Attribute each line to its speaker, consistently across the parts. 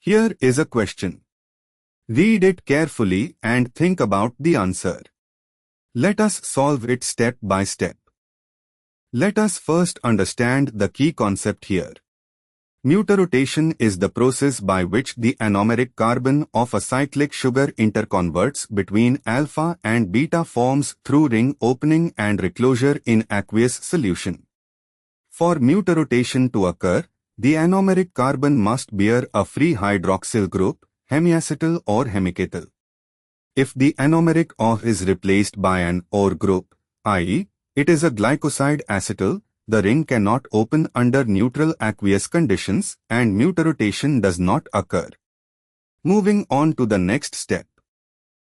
Speaker 1: Here is a question. Read it carefully and think about the answer. Let us solve it step by step. Let us first understand the key concept here. Mutarotation is the process by which the anomeric carbon of a cyclic sugar interconverts between alpha and beta forms through ring opening and reclosure in aqueous solution. For mutarotation to occur, the anomeric carbon must bear a free hydroxyl group, hemiacetal or hemicatal. If the anomeric OH is replaced by an OR group, i.e., it is a glycoside acetal, the ring cannot open under neutral aqueous conditions and mutarotation does not occur. Moving on to the next step.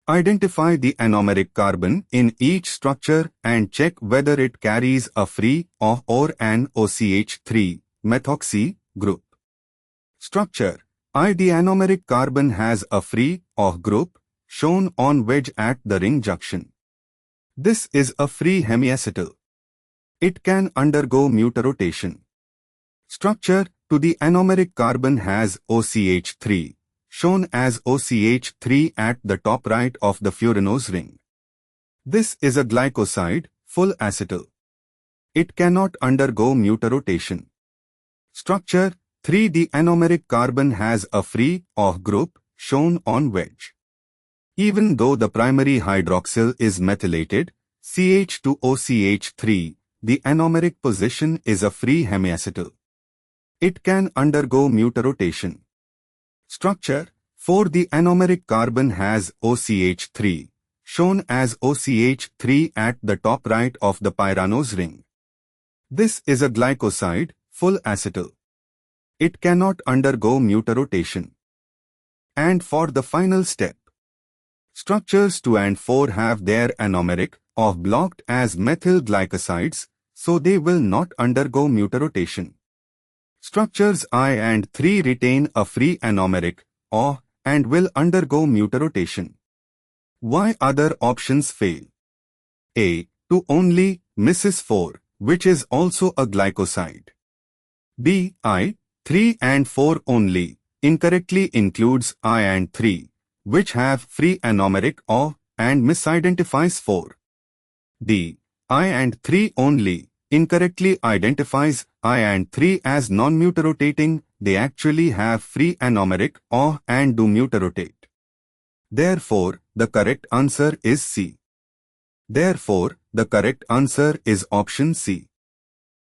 Speaker 1: Identify the anomeric carbon in each structure and check whether it carries a free OH or an OCH3 methoxy group. Structure. The anomeric carbon has a free OH group shown on wedge at the ring junction. This is a free hemiacetal. It can undergo mutarotation. Structure. To the anomeric carbon has OCH3, shown as OCH3 at the top right of the furanose ring. This is a glycoside, full acetal. It cannot undergo mutarotation. Structure. 3. The anomeric carbon has a free OH group, shown on wedge. Even though the primary hydroxyl is methylated, CH2OCH3, the anomeric position is a free hemiacetal. It can undergo mutarotation. Structure. 4. The anomeric carbon has OCH3, shown as OCH3 at the top right of the pyranose ring. This is a glycoside, full acetal. It cannot undergo mutarotation. And for the final step. Structures 2 and 4 have their anomeric OH blocked as methyl glycosides, so they will not undergo mutarotation. Structures I and 3 retain a free anomeric OH and will undergo mutarotation. Why other options fail? A. 2 only misses 4, which is also a glycoside. B. 3 and 4 only incorrectly includes I and 3, which have free anomeric OH and misidentifies 4. D. I and 3 only incorrectly identifies I and 3 as non-mutarotating, they actually have free anomeric OH and do mutarotate. Therefore, the correct answer is C. Therefore, the correct answer is option C.